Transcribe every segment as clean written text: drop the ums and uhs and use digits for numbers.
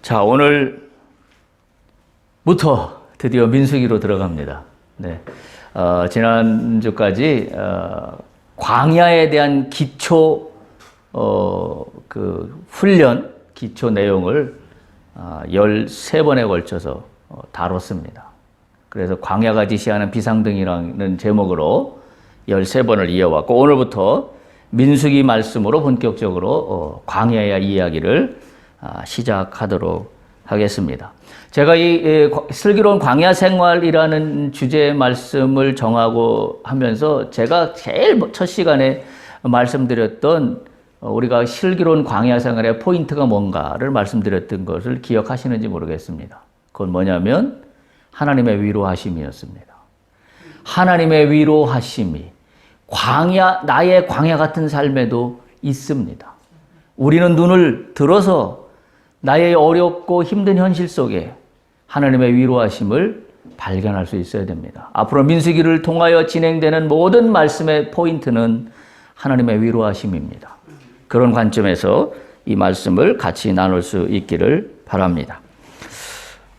자, 오늘부터 드디어 민수기로 들어갑니다. 네. 지난주까지, 광야에 대한 기초, 훈련, 기초 내용을 13번에 걸쳐서 다뤘습니다. 그래서 광야가 지시하는 비상등이라는 제목으로 13번을 이어왔고, 오늘부터 민수기 말씀으로 본격적으로 광야의 이야기를 시작하도록 하겠습니다. 제가 이 슬기로운 광야 생활이라는 주제의 말씀을 정하고 하면서 제가 제일 첫 시간에 말씀드렸던 우리가 슬기로운 광야 생활의 포인트가 뭔가를 말씀드렸던 것을 기억하시는지 모르겠습니다. 그건 뭐냐면 하나님의 위로하심이었습니다. 하나님의 위로하심이 나의 광야 같은 삶에도 있습니다. 우리는 눈을 들어서 나의 어렵고 힘든 현실 속에 하나님의 위로하심을 발견할 수 있어야 됩니다. 앞으로 민수기를 통하여 진행되는 모든 말씀의 포인트는 하나님의 위로하심입니다. 그런 관점에서 이 말씀을 같이 나눌 수 있기를 바랍니다.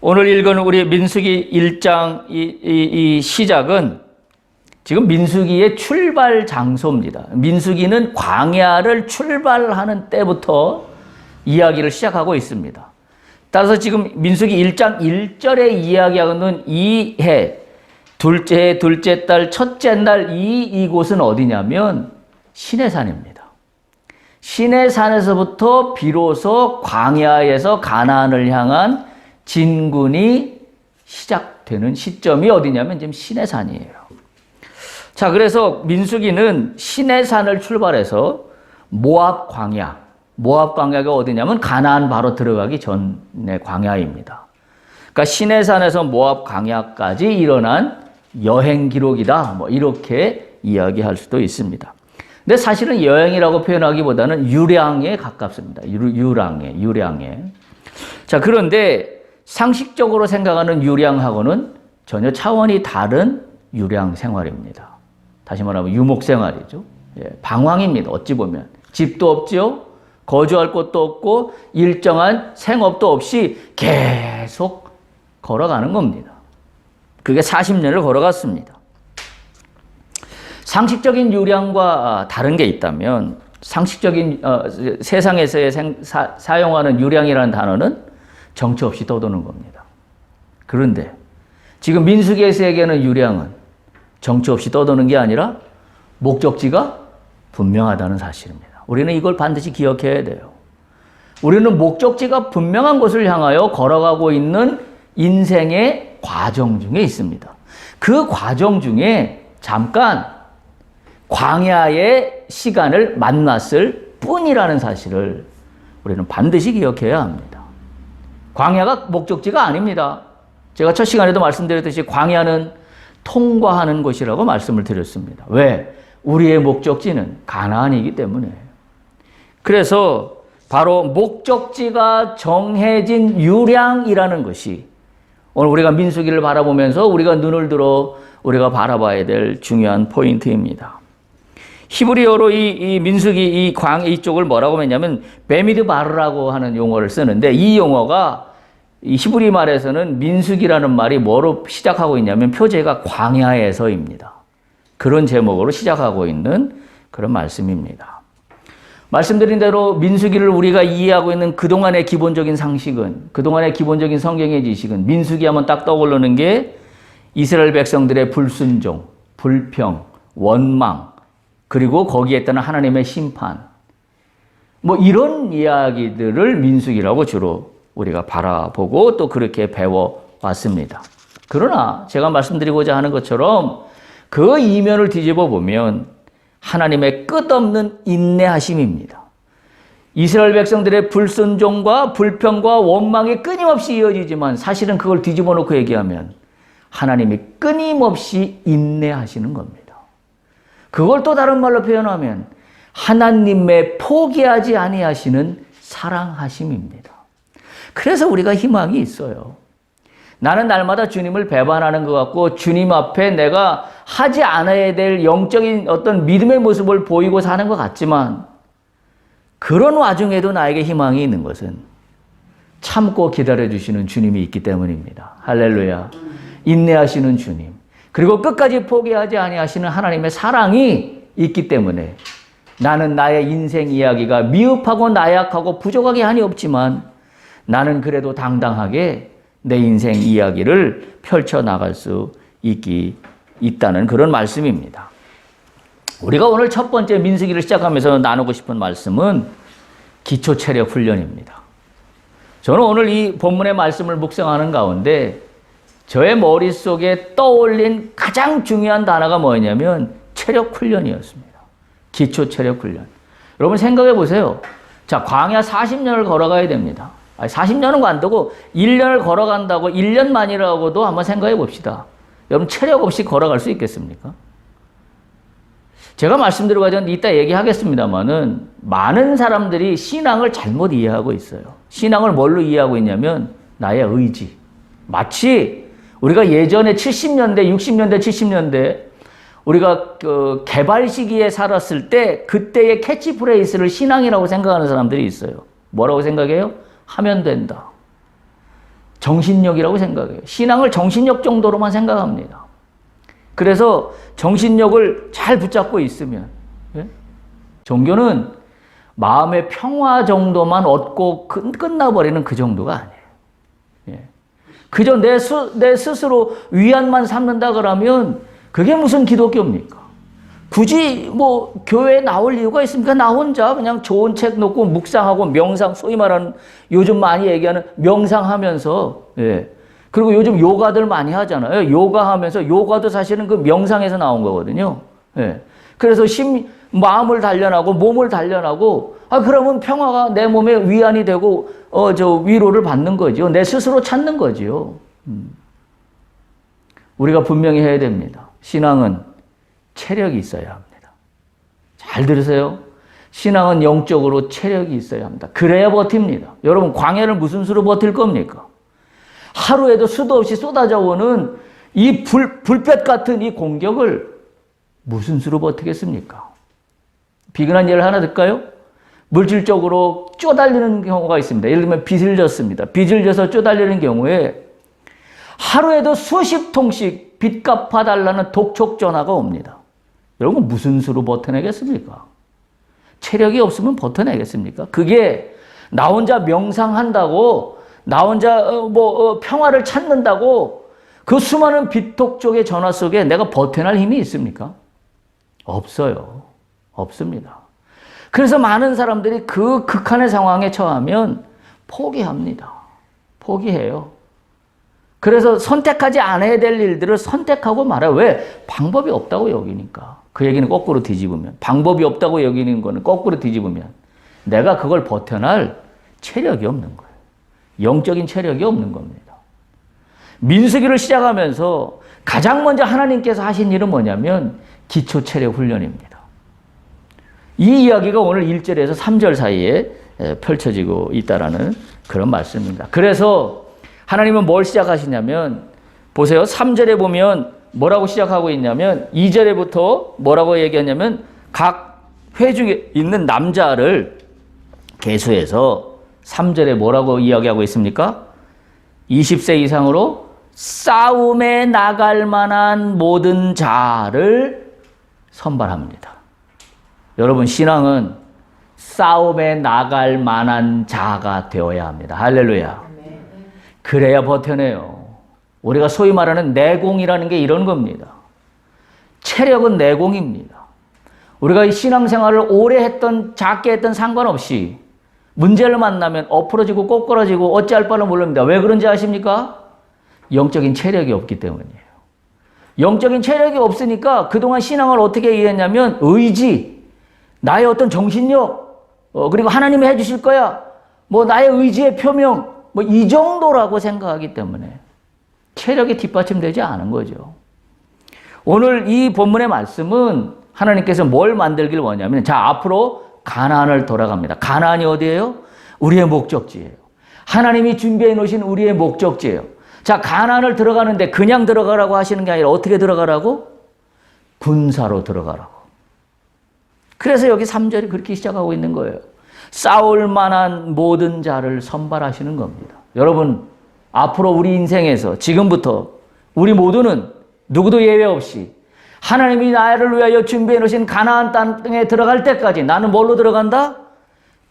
오늘 읽은 우리 민수기 1장 이 시작은 지금 민수기의 출발 장소입니다. 민수기는 광야를 출발하는 때부터 이야기를 시작하고 있습니다. 따라서 지금 민수기 1장 1절에 이야기하는 이 해, 둘째 해, 둘째 달, 첫째 날 이곳은 어디냐면 시내산입니다. 시내산에서부터 비로소 광야에서 가나안을 향한 진군이 시작되는 시점이 어디냐면 지금 시내산이에요. 자, 그래서 민수기는 시내산을 출발해서 모압 광야가 어디냐면 가나안 바로 들어가기 전의 광야입니다. 그러니까 시내산에서 모압 광야까지 일어난 여행 기록이다. 이렇게 이야기할 수도 있습니다. 근데 사실은 여행이라고 표현하기보다는 유량에 가깝습니다. 유량에. 자, 그런데 상식적으로 생각하는 유량하고는 전혀 차원이 다른 유량 생활입니다. 다시 말하면 유목 생활이죠. 방황입니다. 어찌 보면. 집도 없지요. 거주할 곳도 없고 일정한 생업도 없이 계속 걸어가는 겁니다. 그게 40년을 걸어갔습니다. 상식적인 유량과 다른 게 있다면 상식적인 세상에서의 사용하는 유량이라는 단어는 정처 없이 떠도는 겁니다. 그런데 지금 민수기에서 얘기하는 유량은 정처 없이 떠도는 게 아니라 목적지가 분명하다는 사실입니다. 우리는 이걸 반드시 기억해야 돼요. 우리는 목적지가 분명한 곳을 향하여 걸어가고 있는 인생의 과정 중에 있습니다. 그 과정 중에 잠깐 광야의 시간을 만났을 뿐이라는 사실을 우리는 반드시 기억해야 합니다. 광야가 목적지가 아닙니다. 제가 첫 시간에도 말씀드렸듯이 광야는 통과하는 곳이라고 말씀을 드렸습니다. 왜? 우리의 목적지는 가나안이기 때문에. 그래서 바로 목적지가 정해진 유량이라는 것이 오늘 우리가 민수기를 바라보면서 우리가 눈을 들어 우리가 바라봐야 될 중요한 포인트입니다. 히브리어로 이 민수기 이쪽을 뭐라고 했냐면 베미드바르라고 하는 용어를 쓰는데 이 용어가 이 히브리 말에서는 민수기라는 말이 뭐로 시작하고 있냐면 표제가 광야에서입니다. 그런 제목으로 시작하고 있는 그런 말씀입니다. 말씀드린 대로 민수기를 우리가 이해하고 있는 그동안의 기본적인 상식은, 그동안의 기본적인 성경의 지식은 민수기 하면 딱 떠오르는 게 이스라엘 백성들의 불순종, 불평, 원망, 그리고 거기에 따른 하나님의 심판. 이런 이야기들을 민수기라고 주로 우리가 바라보고 또 그렇게 배워왔습니다. 그러나 제가 말씀드리고자 하는 것처럼 그 이면을 뒤집어 보면 하나님의 끝없는 인내하심입니다. 이스라엘 백성들의 불순종과 불평과 원망이 끊임없이 이어지지만 사실은 그걸 뒤집어 놓고 얘기하면 하나님이 끊임없이 인내하시는 겁니다. 그걸 또 다른 말로 표현하면 하나님의 포기하지 아니하시는 사랑하심입니다. 그래서 우리가 희망이 있어요. 나는 날마다 주님을 배반하는 것 같고 주님 앞에 내가 하지 않아야 될 영적인 어떤 믿음의 모습을 보이고 사는 것 같지만 그런 와중에도 나에게 희망이 있는 것은 참고 기다려주시는 주님이 있기 때문입니다. 할렐루야. 인내하시는 주님. 그리고 끝까지 포기하지 아니하시는 하나님의 사랑이 있기 때문에 나는 나의 인생 이야기가 미흡하고 나약하고 부족하게 한이 없지만 나는 그래도 당당하게 내 인생 이야기를 펼쳐나갈 수 있다는 그런 말씀입니다. 우리가 오늘 첫 번째 민수기를 시작하면서 나누고 싶은 말씀은 기초체력 훈련입니다. 저는 오늘 이 본문의 말씀을 묵상하는 가운데 저의 머릿속에 떠올린 가장 중요한 단어가 뭐냐면 체력 훈련이었습니다. 기초 체력 훈련. 여러분 생각해 보세요. 자, 광야 40년을 걸어가야 됩니다. 40년은 안 되고 1년을 걸어간다고 1년 만이라고도 한번 생각해 봅시다. 여러분 체력 없이 걸어갈 수 있겠습니까? 제가 말씀드리고 전에 이따 얘기하겠습니다만은 많은 사람들이 신앙을 잘못 이해하고 있어요. 신앙을 뭘로 이해하고 있냐면 나의 의지. 마치 우리가 예전에 70년대, 60년대, 70년대 우리가 그 개발 시기에 살았을 때 그때의 캐치프레이즈를 신앙이라고 생각하는 사람들이 있어요. 뭐라고 생각해요? 하면 된다. 정신력이라고 생각해요. 신앙을 정신력 정도로만 생각합니다. 그래서 정신력을 잘 붙잡고 있으면 종교는 마음의 평화 정도만 얻고 끝나버리는 그 정도가 아니에요. 그저 내 스스로 위안만 삼는다 그러면 그게 무슨 기독교입니까? 굳이 뭐 교회에 나올 이유가 있습니까? 나 혼자 그냥 좋은 책 놓고 묵상하고 명상, 소위 말하는 요즘 많이 얘기하는 명상하면서, 그리고 요즘 요가들 많이 하잖아요. 요가하면서, 요가도 사실은 그 명상에서 나온 거거든요. 그래서 마음을 단련하고 몸을 단련하고, 그러면 평화가 내 몸에 위안이 되고, 위로를 받는 거죠. 내 스스로 찾는 거죠. 우리가 분명히 해야 됩니다. 신앙은 체력이 있어야 합니다. 잘 들으세요. 신앙은 영적으로 체력이 있어야 합니다. 그래야 버팁니다. 여러분 광야를 무슨 수로 버틸 겁니까? 하루에도 수도 없이 쏟아져 오는 이 불볕 같은 이 공격을 무슨 수로 버티겠습니까? 비근한 예를 하나 들까요? 물질적으로 쪼달리는 경우가 있습니다. 예를 들면 빚을 졌습니다. 빚을 져서 쪼달리는 경우에 하루에도 수십 통씩 빚 갚아달라는 독촉 전화가 옵니다. 여러분 무슨 수로 버텨내겠습니까? 체력이 없으면 버텨내겠습니까? 그게 나 혼자 명상한다고, 나 혼자 평화를 찾는다고 그 수많은 빚 독촉의 전화 속에 내가 버텨낼 힘이 있습니까? 없어요. 없습니다. 그래서 많은 사람들이 그 극한의 상황에 처하면 포기합니다. 포기해요. 그래서 선택하지 않아야 될 일들을 선택하고 말아요. 왜? 방법이 없다고 여기니까. 그 얘기는 거꾸로 뒤집으면. 방법이 없다고 여기는 거는 거꾸로 뒤집으면 내가 그걸 버텨낼 체력이 없는 거예요. 영적인 체력이 없는 겁니다. 민수기를 시작하면서 가장 먼저 하나님께서 하신 일은 뭐냐면 기초 체력 훈련입니다. 이 이야기가 오늘 1절에서 3절 사이에 펼쳐지고 있다라는 그런 말씀입니다. 그래서 하나님은 뭘 시작하시냐면 보세요. 3절에 보면 뭐라고 시작하고 있냐면 2절에부터 뭐라고 얘기하냐면 각 회중에 있는 남자를 계수해서 3절에 뭐라고 이야기하고 있습니까? 20세 이상으로 싸움에 나갈 만한 모든 자를 선발합니다. 여러분 신앙은 싸움에 나갈 만한 자가 되어야 합니다. 할렐루야. 그래야 버텨내요. 우리가 소위 말하는 내공이라는 게 이런 겁니다. 체력은 내공입니다. 우리가 이 신앙생활을 오래 했던 작게 했던 상관없이 문제를 만나면 엎어지고 꼬꾸라지고 어찌할 바를 모릅니다. 왜 그런지 아십니까? 영적인 체력이 없기 때문이에요. 영적인 체력이 없으니까 그동안 신앙을 어떻게 이해했냐면 의지, 나의 어떤 정신력, 그리고 하나님이 해주실 거야. 나의 의지의 표명, 이 정도라고 생각하기 때문에 체력이 뒷받침되지 않은 거죠. 오늘 이 본문의 말씀은 하나님께서 뭘 만들길 원하냐면 앞으로 가나안을 돌아갑니다. 가나안이 어디예요? 우리의 목적지예요. 하나님이 준비해 놓으신 우리의 목적지예요. 가나안을 들어가는데 그냥 들어가라고 하시는 게 아니라 어떻게 들어가라고? 군사로 들어가라고. 그래서 여기 3절이 그렇게 시작하고 있는 거예요. 싸울 만한 모든 자를 선발하시는 겁니다. 여러분, 앞으로 우리 인생에서 지금부터 우리 모두는 누구도 예외 없이 하나님이 나를 위하여 준비해 놓으신 가나안 땅에 들어갈 때까지 나는 뭘로 들어간다?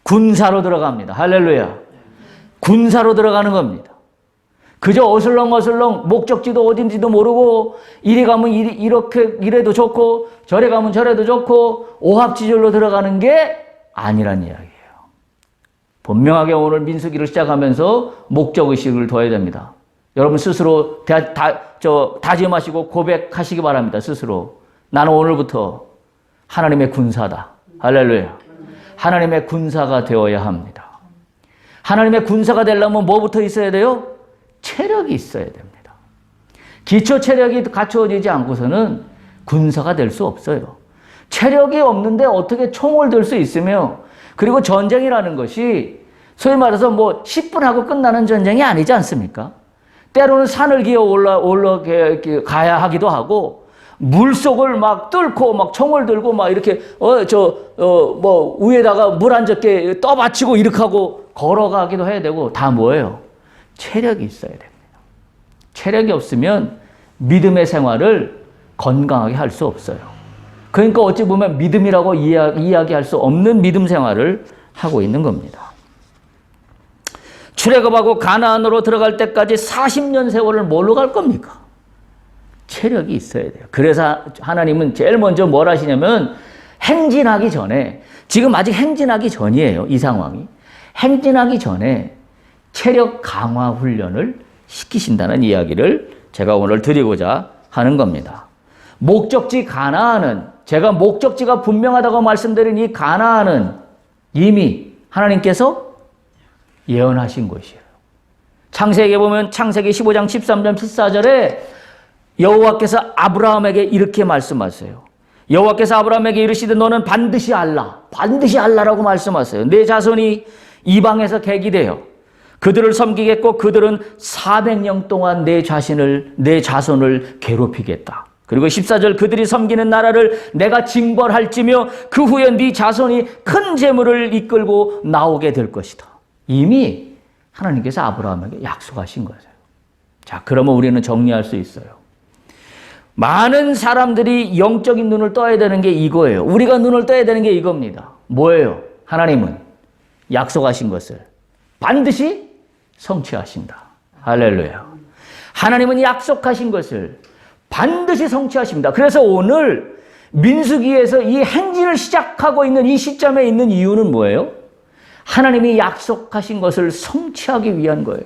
군사로 들어갑니다. 할렐루야. 군사로 들어가는 겁니다. 그저 어슬렁어슬렁 목적지도 어딘지도 모르고 이리 가면 이렇게 이래도 좋고 저래 가면 저래도 좋고 오합지졸로 들어가는 게 아니란 이야기예요. 분명하게 오늘 민수기를 시작하면서 목적의식을 둬야 됩니다. 여러분 스스로 다짐하시고 고백하시기 바랍니다. 스스로. 나는 오늘부터 하나님의 군사다. 할렐루야. 하나님의 군사가 되어야 합니다. 하나님의 군사가 되려면 뭐부터 있어야 돼요? 체력이 있어야 됩니다. 기초 체력이 갖추어지지 않고서는 군사가 될 수 없어요. 체력이 없는데 어떻게 총을 들 수 있으며, 그리고 전쟁이라는 것이 소위 말해서 뭐 10분 하고 끝나는 전쟁이 아니지 않습니까? 때로는 산을 기어 올라가야 하기도 하고, 물속을 막 뚫고 막 총을 들고 막 이렇게 위에다가 물 한 젖게 떠받치고 이렇게 하고 걸어가기도 해야 되고, 다 뭐예요? 체력이 있어야 됩니다. 체력이 없으면 믿음의 생활을 건강하게 할 수 없어요. 그러니까 어찌 보면 믿음이라고 이야기할 수 없는 믿음 생활을 하고 있는 겁니다. 출애굽하고 가나안으로 들어갈 때까지 40년 세월을 뭘로 갈 겁니까? 체력이 있어야 돼요. 그래서 하나님은 제일 먼저 뭘 하시냐면 행진하기 전에, 지금 아직 행진하기 전이에요. 이 상황이. 행진하기 전에 체력 강화 훈련을 시키신다는 이야기를 제가 오늘 드리고자 하는 겁니다. 목적지 가나안은, 제가 목적지가 분명하다고 말씀드린 이 가나안은 이미 하나님께서 예언하신 것이에요. 창세기에 보면 창세기 15장 13절 14절에 여호와께서 아브라함에게 이렇게 말씀하세요. 여호와께서 아브라함에게 이르시되 너는 반드시 알라라고 말씀하세요. 내 자손이 이방에서 객이되어 그들을 섬기겠고 그들은 400년 동안 내 자손을 괴롭히겠다. 그리고 14절 그들이 섬기는 나라를 내가 징벌할지며 그 후에 네 자손이 큰 재물을 이끌고 나오게 될 것이다. 이미 하나님께서 아브라함에게 약속하신 거예요. 자, 그러면 우리는 정리할 수 있어요. 많은 사람들이 영적인 눈을 떠야 되는 게 이거예요. 우리가 눈을 떠야 되는 게 이겁니다. 뭐예요? 하나님은 약속하신 것을 반드시 성취하신다. 할렐루야. 하나님은 약속하신 것을 반드시 성취하십니다. 그래서 오늘 민수기에서 이 행진을 시작하고 있는 이 시점에 있는 이유는 뭐예요? 하나님이 약속하신 것을 성취하기 위한 거예요.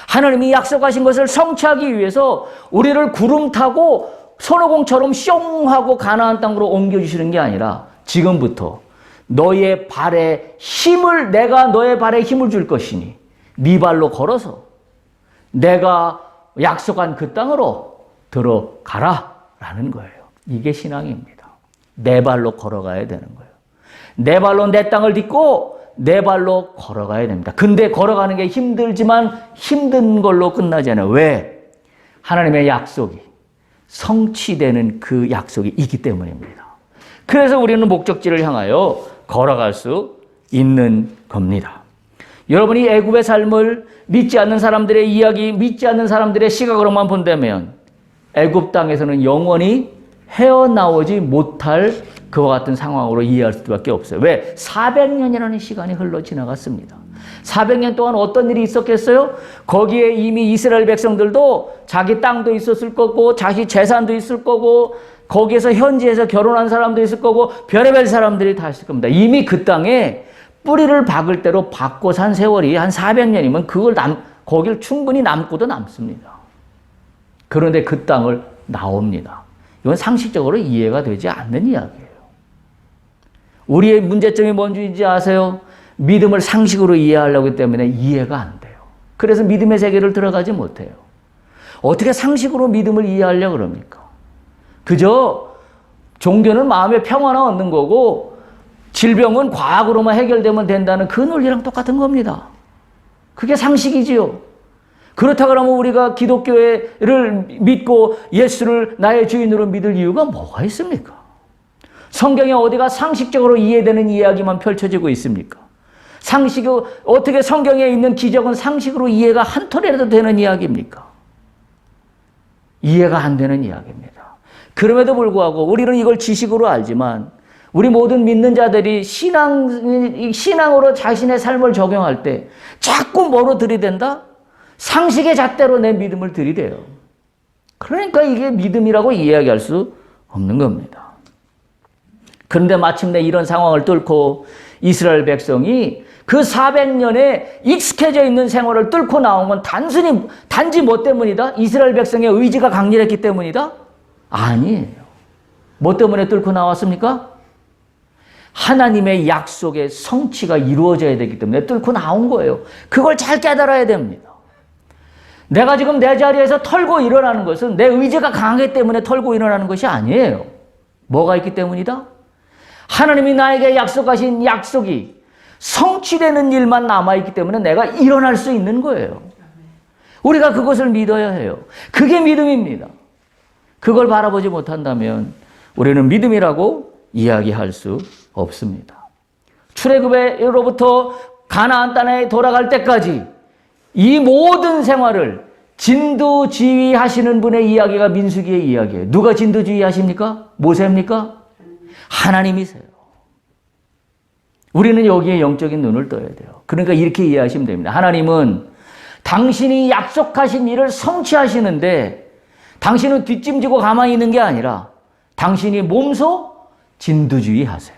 하나님이 약속하신 것을 성취하기 위해서 우리를 구름 타고 손오공처럼 숑 하고 가나안 땅으로 옮겨주시는 게 아니라 지금부터 너의 발에 힘을, 내가 너의 발에 힘을 줄 것이니 네 발로 걸어서 내가 약속한 그 땅으로 들어가라 라는 거예요. 이게 신앙입니다. 내 발로 걸어가야 되는 거예요. 내 발로 내 땅을 딛고 내 발로 걸어가야 됩니다. 근데 걸어가는 게 힘들지만 힘든 걸로 끝나지 않아요. 왜? 하나님의 약속이 성취되는 그 약속이 있기 때문입니다. 그래서 우리는 목적지를 향하여 걸어갈 수 있는 겁니다. 여러분이 애굽의 삶을 믿지 않는 사람들의 이야기, 믿지 않는 사람들의 시각으로만 본다면 애굽 땅에서는 영원히 헤어나오지 못할 그와 같은 상황으로 이해할 수밖에 없어요. 왜? 400년이라는 시간이 흘러 지나갔습니다. 400년 동안 어떤 일이 있었겠어요? 거기에 이미 이스라엘 백성들도 자기 땅도 있었을 거고 자기 재산도 있을 거고 거기에서 현지에서 결혼한 사람도 있을 거고 별의별 사람들이 다 있을 겁니다. 이미 그 땅에 뿌리를 박을 대로 박고 산 세월이 한 400년이면 거길 충분히 남고도 남습니다. 그런데 그 땅을 나옵니다. 이건 상식적으로 이해가 되지 않는 이야기예요. 우리의 문제점이 뭔지 아세요? 믿음을 상식으로 이해하려고 하기 때문에 이해가 안 돼요. 그래서 믿음의 세계를 들어가지 못해요. 어떻게 상식으로 믿음을 이해하려고 그럽니까? 그저 종교는 마음의 평안을 얻는 거고 질병은 과학으로만 해결되면 된다는 그 논리랑 똑같은 겁니다. 그게 상식이지요. 그렇다 그러면 우리가 기독교를 믿고 예수를 나의 주인으로 믿을 이유가 뭐가 있습니까? 성경에 어디가 상식적으로 이해되는 이야기만 펼쳐지고 있습니까? 상식으로 어떻게 성경에 있는 기적은 상식으로 이해가 한 톨이라도 되는 이야기입니까? 이해가 안 되는 이야기입니다. 그럼에도 불구하고 우리는 이걸 지식으로 알지만 우리 모든 믿는 자들이 신앙으로 자신의 삶을 적용할 때 자꾸 뭐로 들이댄다? 상식의 잣대로 내 믿음을 들이대요. 그러니까 이게 믿음이라고 이야기할 수 없는 겁니다. 그런데 마침내 이런 상황을 뚫고 이스라엘 백성이 그 400년에 익숙해져 있는 생활을 뚫고 나온 건 단지 뭐 때문이다? 이스라엘 백성의 의지가 강렬했기 때문이다? 아니에요. 뭐 때문에 뚫고 나왔습니까? 하나님의 약속의 성취가 이루어져야 되기 때문에 뚫고 나온 거예요. 그걸 잘 깨달아야 됩니다. 내가 지금 내 자리에서 털고 일어나는 것은 내 의지가 강하기 때문에 털고 일어나는 것이 아니에요. 뭐가 있기 때문이다? 하나님이 나에게 약속하신 약속이 성취되는 일만 남아있기 때문에 내가 일어날 수 있는 거예요. 우리가 그것을 믿어야 해요. 그게 믿음입니다. 그걸 바라보지 못한다면 우리는 믿음이라고 이야기할 수 없습니다. 출애굽으로부터 가나안 땅에 돌아갈 때까지 이 모든 생활을 진두지휘하시는 분의 이야기가 민수기의 이야기예요. 누가 진두지휘하십니까? 모세입니까? 하나님이세요. 우리는 여기에 영적인 눈을 떠야 돼요. 그러니까 이렇게 이해하시면 됩니다. 하나님은 당신이 약속하신 일을 성취하시는데 당신은 뒷짐지고 가만히 있는 게 아니라 당신이 몸소 진두지휘하세요.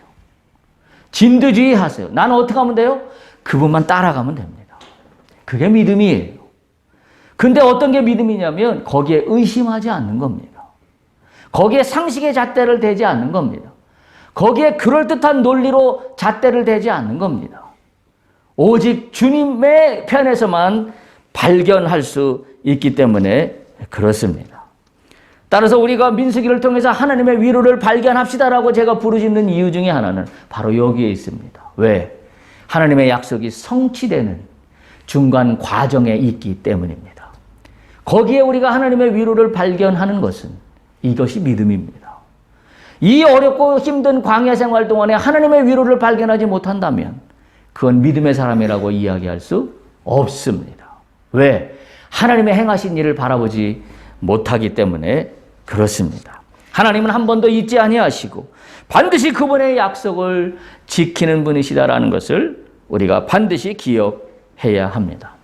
진두지휘하세요. 나는 어떻게 하면 돼요? 그분만 따라가면 됩니다. 그게 믿음이에요. 근데 어떤 게 믿음이냐면 거기에 의심하지 않는 겁니다. 거기에 상식의 잣대를 대지 않는 겁니다. 거기에 그럴듯한 논리로 잣대를 대지 않는 겁니다. 오직 주님의 편에서만 발견할 수 있기 때문에 그렇습니다. 따라서 우리가 민수기를 통해서 하나님의 위로를 발견합시다라고 제가 부르짖는 이유 중에 하나는 바로 여기에 있습니다. 왜? 하나님의 약속이 성취되는 중간 과정에 있기 때문입니다. 거기에 우리가 하나님의 위로를 발견하는 것은 이것이 믿음입니다. 이 어렵고 힘든 광야 생활 동안에 하나님의 위로를 발견하지 못한다면 그건 믿음의 사람이라고 이야기할 수 없습니다. 왜? 하나님의 행하신 일을 바라보지 못하기 때문에 그렇습니다. 하나님은 한 번도 잊지 아니하시고 반드시 그분의 약속을 지키는 분이시다라는 것을 우리가 반드시 기억해야 합니다.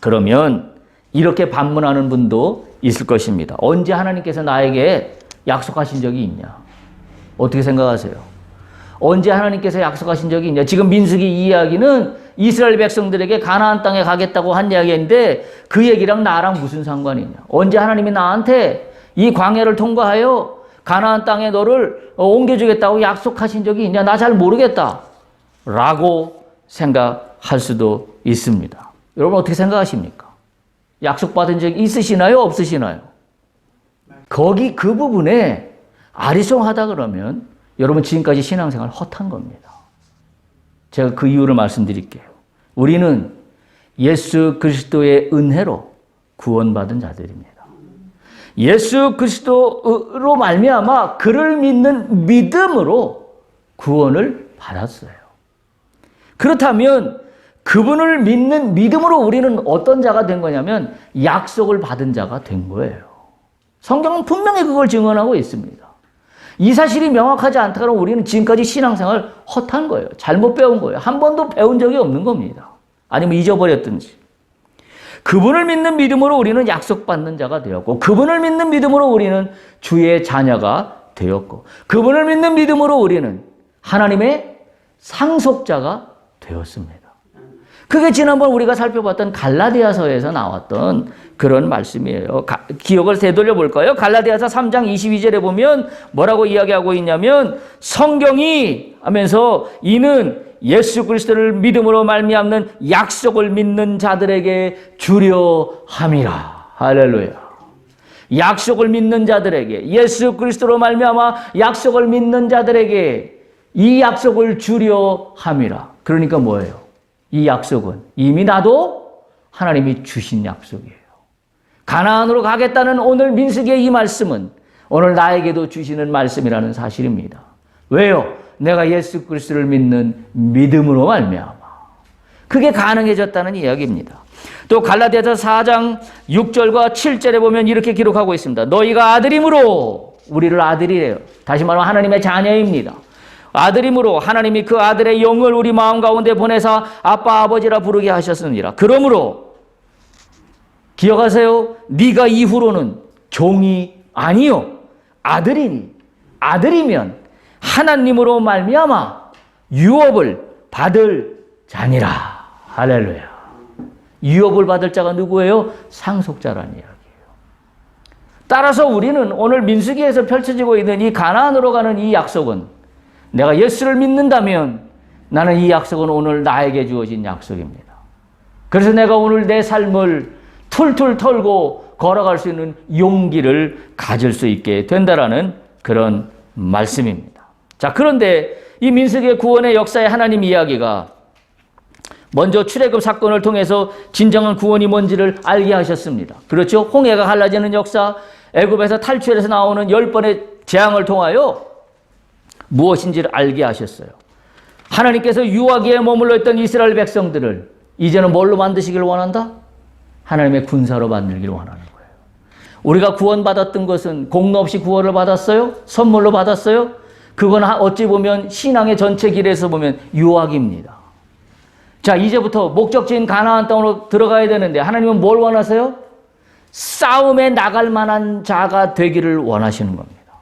그러면 이렇게 반문하는 분도 있을 것입니다. 언제 하나님께서 나에게 약속하신 적이 있냐? 어떻게 생각하세요? 언제 하나님께서 약속하신 적이 있냐? 지금 민수기 이 이야기는 이스라엘 백성들에게 가나안 땅에 가겠다고 한 이야기인데 그 얘기랑 나랑 무슨 상관이냐? 언제 하나님이 나한테 이 광야를 통과하여 가나안 땅에 너를 옮겨주겠다고 약속하신 적이 있냐? 나 잘 모르겠다 라고 생각할 수도 있습니다. 여러분 어떻게 생각하십니까? 약속받은 적이 있으시나요? 없으시나요? 거기 그 부분에 아리송하다 그러면 여러분 지금까지 신앙생활 헛한 겁니다. 제가 그 이유를 말씀드릴게요. 우리는 예수 그리스도의 은혜로 구원받은 자들입니다. 예수 그리스도로 말미암아 그를 믿는 믿음으로 구원을 받았어요. 그렇다면 그분을 믿는 믿음으로 우리는 어떤 자가 된 거냐면 약속을 받은 자가 된 거예요. 성경은 분명히 그걸 증언하고 있습니다. 이 사실이 명확하지 않다 그러면 우리는 지금까지 신앙생활 헛한 거예요. 잘못 배운 거예요. 한 번도 배운 적이 없는 겁니다. 아니면 잊어버렸든지. 그분을 믿는 믿음으로 우리는 약속받는 자가 되었고 그분을 믿는 믿음으로 우리는 주의 자녀가 되었고 그분을 믿는 믿음으로 우리는 하나님의 상속자가 되었습니다. 그게 지난번 우리가 살펴봤던 갈라디아서에서 나왔던 그런 말씀이에요. 기억을 되돌려 볼까요? 갈라디아서 3장 22절에 보면 뭐라고 이야기하고 있냐면 성경이 하면서 이는 예수 그리스도를 믿음으로 말미암는 약속을 믿는 자들에게 주려 함이라. 할렐루야. 약속을 믿는 자들에게 예수 그리스도로 말미암아 약속을 믿는 자들에게 이 약속을 주려 함이라. 그러니까 뭐예요? 이 약속은 이미 나도 하나님이 주신 약속이에요. 가나안으로 가겠다는 오늘 민수기의 이 말씀은 오늘 나에게도 주시는 말씀이라는 사실입니다. 왜요? 내가 예수 그리스도를 믿는 믿음으로 말미암아 그게 가능해졌다는 이야기입니다. 또 갈라디아서 4장 6절과 7절에 보면 이렇게 기록하고 있습니다. 너희가 아들임으로, 우리를 아들이래요. 다시 말하면 하나님의 자녀입니다. 아들임으로 하나님이 그 아들의 영을 우리 마음 가운데 보내사 아빠 아버지라 부르게 하셨느니라. 그러므로 기억하세요. 네가 이후로는 종이 아니요 아들이니, 아들이면 하나님으로 말미암아 유업을 받을 자니라. 할렐루야. 유업을 받을 자가 누구예요? 상속자라는 이야기예요. 따라서 우리는 오늘 민수기에서 펼쳐지고 있는 이 가나안으로 가는 이 약속은, 내가 예수를 믿는다면 나는 이 약속은 오늘 나에게 주어진 약속입니다. 그래서 내가 오늘 내 삶을 툴툴 털고 걸어갈 수 있는 용기를 가질 수 있게 된다라는 그런 말씀입니다. 자, 그런데 이 민수기의 구원의 역사의 하나님 이야기가 먼저 출애굽 사건을 통해서 진정한 구원이 뭔지를 알게 하셨습니다. 그렇죠? 홍해가 갈라지는 역사, 애굽에서 탈출해서 나오는 10번의 재앙을 통하여 무엇인지를 알게 하셨어요. 하나님께서 유아기에 머물러 있던 이스라엘 백성들을 이제는 뭘로 만드시길 원한다? 하나님의 군사로 만들기를 원하는 거예요. 우리가 구원받았던 것은 공로 없이 구원을 받았어요? 선물로 받았어요? 그건 어찌 보면 신앙의 전체 길에서 보면 유아기입니다. 자, 이제부터 목적지인 가나안 땅으로 들어가야 되는데 하나님은 뭘 원하세요? 싸움에 나갈 만한 자가 되기를 원하시는 겁니다.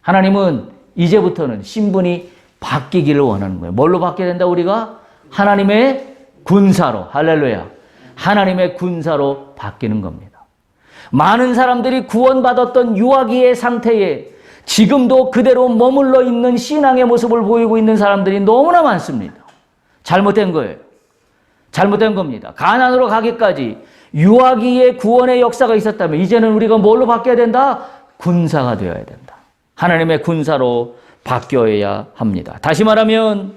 하나님은 이제부터는 신분이 바뀌기를 원하는 거예요. 뭘로 바뀌어야 된다 우리가? 하나님의 군사로. 할렐루야. 하나님의 군사로 바뀌는 겁니다. 많은 사람들이 구원받았던 유아기의 상태에 지금도 그대로 머물러 있는 신앙의 모습을 보이고 있는 사람들이 너무나 많습니다. 잘못된 거예요. 잘못된 겁니다. 가나안으로 가기까지 유아기의 구원의 역사가 있었다면 이제는 우리가 뭘로 바뀌어야 된다? 군사가 되어야 된다. 하나님의 군사로 바뀌어야 합니다. 다시 말하면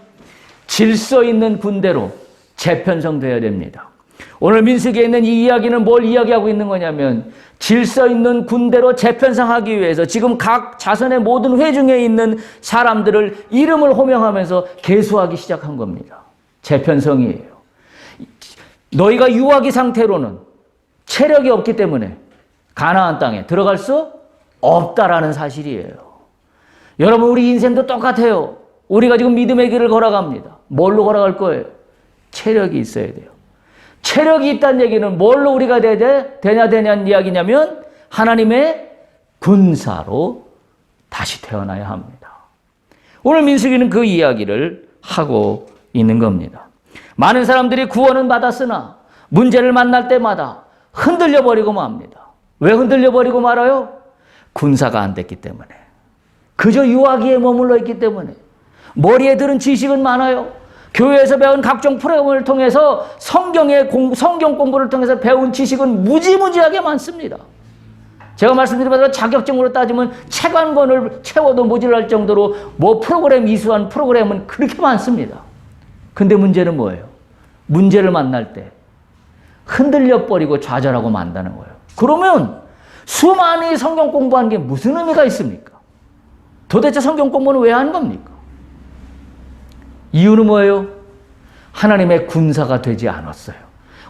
질서 있는 군대로 재편성되어야 됩니다. 오늘 민수기에 있는 이 이야기는 뭘 이야기하고 있는 거냐면 질서 있는 군대로 재편성하기 위해서 지금 각 자손의 모든 회중에 있는 사람들을 이름을 호명하면서 계수하기 시작한 겁니다. 재편성이에요. 너희가 유아기 상태로는 체력이 없기 때문에 가나안 땅에 들어갈 수 없다라는 사실이에요. 여러분, 우리 인생도 똑같아요. 우리가 지금 믿음의 길을 걸어갑니다. 뭘로 걸어갈 거예요? 체력이 있어야 돼요. 체력이 있다는 얘기는 뭘로 우리가 되냐는 이야기냐면 하나님의 군사로 다시 태어나야 합니다. 오늘 민수기는 그 이야기를 하고 있는 겁니다. 많은 사람들이 구원은 받았으나 문제를 만날 때마다 흔들려 버리고 맙니다. 왜 흔들려 버리고 말아요? 군사가 안 됐기 때문에. 그저 유아기에 머물러 있기 때문에. 머리에 들은 지식은 많아요. 교회에서 배운 각종 프로그램을 통해서 성경 공부를 통해서 배운 지식은 무지무지하게 많습니다. 제가 말씀드린 바대로 자격증으로 따지면 책 한 권을 채워도 모자랄 정도로 이수한 프로그램은 그렇게 많습니다. 근데 문제는 뭐예요? 문제를 만날 때 흔들려 버리고 좌절하고 만다는 거예요. 그러면 수많이 성경 공부한 게 무슨 의미가 있습니까? 도대체 성경 공부는 왜 하는 겁니까? 이유는 뭐예요? 하나님의 군사가 되지 않았어요.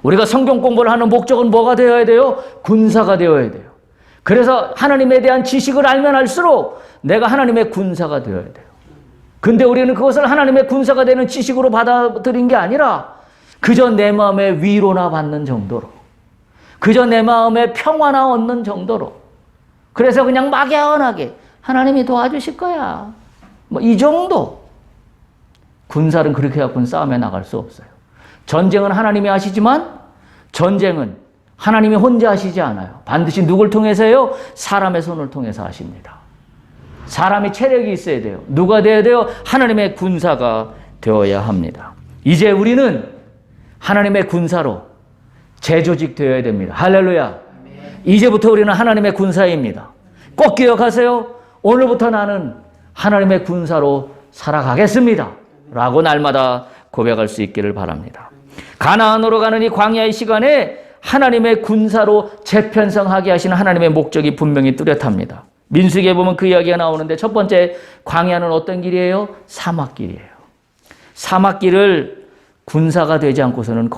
우리가 성경 공부를 하는 목적은 뭐가 되어야 돼요? 군사가 되어야 돼요. 그래서 하나님에 대한 지식을 알면 알수록 내가 하나님의 군사가 되어야 돼요. 근데 우리는 그것을 하나님의 군사가 되는 지식으로 받아들인 게 아니라 그저 내 마음의 위로나 받는 정도로, 그저 내 마음의 평화나 얻는 정도로, 그래서 그냥 막연하게 하나님이 도와주실 거야, 뭐 이 정도. 군사는 그렇게 갖고는 싸움에 나갈 수 없어요. 전쟁은 하나님이 하시지만 전쟁은 하나님이 혼자 하시지 않아요. 반드시 누굴 통해서요? 사람의 손을 통해서 하십니다. 사람이 체력이 있어야 돼요. 누가 되어야 돼요? 하나님의 군사가 되어야 합니다. 이제 우리는 하나님의 군사로 재조직 되어야 됩니다. 할렐루야. 이제부터 우리는 하나님의 군사입니다. 꼭 기억하세요. 오늘부터 나는 하나님의 군사로 살아가겠습니다. 라고 날마다 고백할 수 있기를 바랍니다. 가나안으로 가는 이 광야의 시간에 하나님의 군사로 재편성하게 하시는 하나님의 목적이 분명히 뚜렷합니다. 민수기에 보면 그 이야기가 나오는데 첫 번째 광야는 어떤 길이에요? 사막길이에요. 사막길을 군사가 되지 않고서는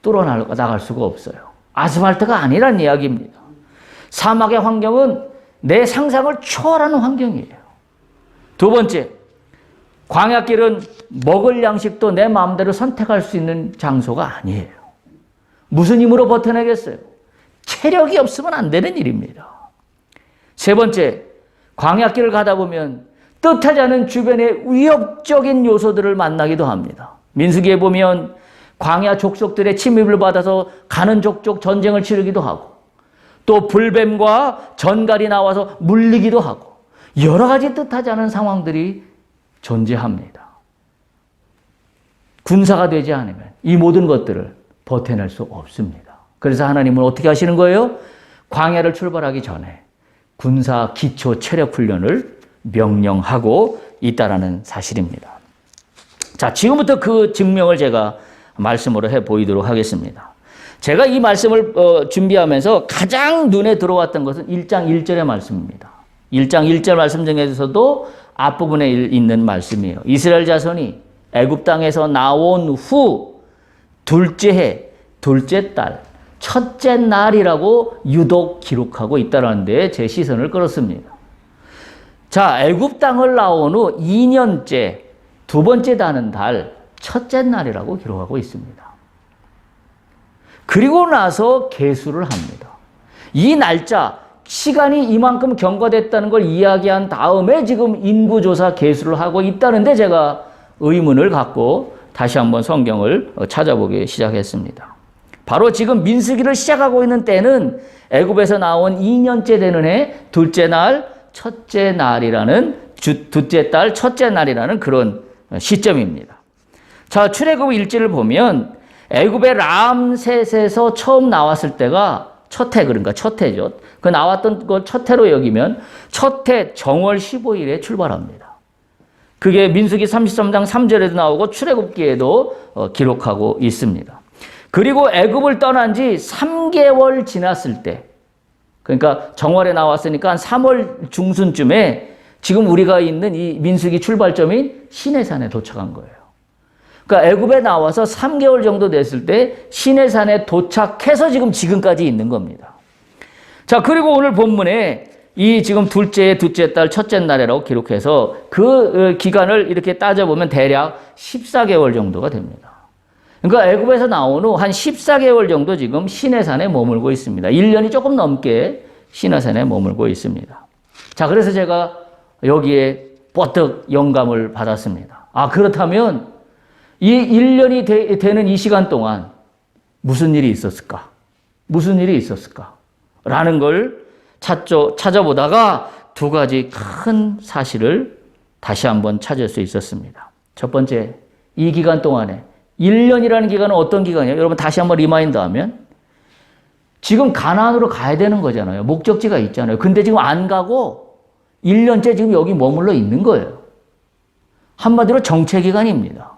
뚫어나갈 수가 없어요. 아스팔트가 아니란 이야기입니다. 사막의 환경은 내 상상을 초월하는 환경이에요. 두 번째, 광야길은 먹을 양식도 내 마음대로 선택할 수 있는 장소가 아니에요. 무슨 힘으로 버텨내겠어요? 체력이 없으면 안 되는 일입니다. 세 번째, 광야길을 가다 보면 뜻하지 않은 주변의 위협적인 요소들을 만나기도 합니다. 민수기에 보면 광야 족속들의 침입을 받아서 가는 족족 전쟁을 치르기도 하고 또 불뱀과 전갈이 나와서 물리기도 하고 여러 가지 뜻하지 않은 상황들이 존재합니다. 군사가 되지 않으면 이 모든 것들을 버텨낼 수 없습니다. 그래서 하나님은 어떻게 하시는 거예요? 광야를 출발하기 전에 군사 기초 체력 훈련을 명령하고 있다라는 사실입니다. 자, 지금부터 그 증명을 제가 말씀으로 해 보이도록 하겠습니다. 제가 이 말씀을 준비하면서 가장 눈에 들어왔던 것은 1장 1절의 말씀입니다. 1장 1절 말씀 중에서도 앞부분에 있는 말씀이에요. 이스라엘 자손이 애굽 땅에서 나온 후 둘째 해, 둘째 달, 첫째 날이라고 유독 기록하고 있다는 데에 제 시선을 끌었습니다. 자, 애굽 땅을 나온 후 2년째, 두 번째 다는 달, 첫째 날이라고 기록하고 있습니다. 그리고 나서 계수를 합니다. 이 날짜, 시간이 이만큼 경과됐다는 걸 이야기한 다음에 지금 인구조사 계수를 하고 있다는데 제가 의문을 갖고 다시 한번 성경을 찾아보기 시작했습니다. 바로 지금 민수기를 시작하고 있는 때는 애굽에서 나온 2년째 되는 해 둘째 날, 첫째 날이라는 둘째 달, 첫째 날이라는 그런 시점입니다. 자, 출애굽 1절을 보면 애굽의 람셋에서 처음 나왔을 때가 첫 해, 그러니까 첫 해죠. 그 나왔던 거 첫 해로 여기면 첫 해 정월 15일에 출발합니다. 그게 민수기 33장 3절에도 나오고 출애굽기에도 기록하고 있습니다. 그리고 애굽을 떠난 지 3개월 지났을 때, 그러니까 정월에 나왔으니까 한 3월 중순쯤에 지금 우리가 있는 이 민수기 출발점인 시내산에 도착한 거예요. 그러니까 애굽에 나와서 3개월 정도 됐을 때 시내산에 도착해서 지금까지 있는 겁니다. 자, 그리고 오늘 본문에 이 지금 둘째 달 첫째 날이라고 기록해서 그 기간을 이렇게 따져보면 대략 14개월 정도가 됩니다. 그러니까 애굽에서 나온 후 한 14개월 정도 지금 시내산에 머물고 있습니다. 1년이 조금 넘게 시내산에 머물고 있습니다. 자, 그래서 제가 여기에 뻗뜩 영감을 받았습니다. 아, 그렇다면 이 1년이 되는 이 시간 동안 무슨 일이 있었을까? 무슨 일이 있었을까? 라는 걸 찾아보다가 두 가지 큰 사실을 다시 한번 찾을 수 있었습니다. 첫 번째, 이 기간 동안에 1년이라는 기간은 어떤 기간이에요? 여러분 다시 한번 리마인드 하면 지금 가나안으로 가야 되는 거잖아요. 목적지가 있잖아요. 근데 지금 안 가고 1년째 지금 여기 머물러 있는 거예요. 한마디로 정체 기간입니다.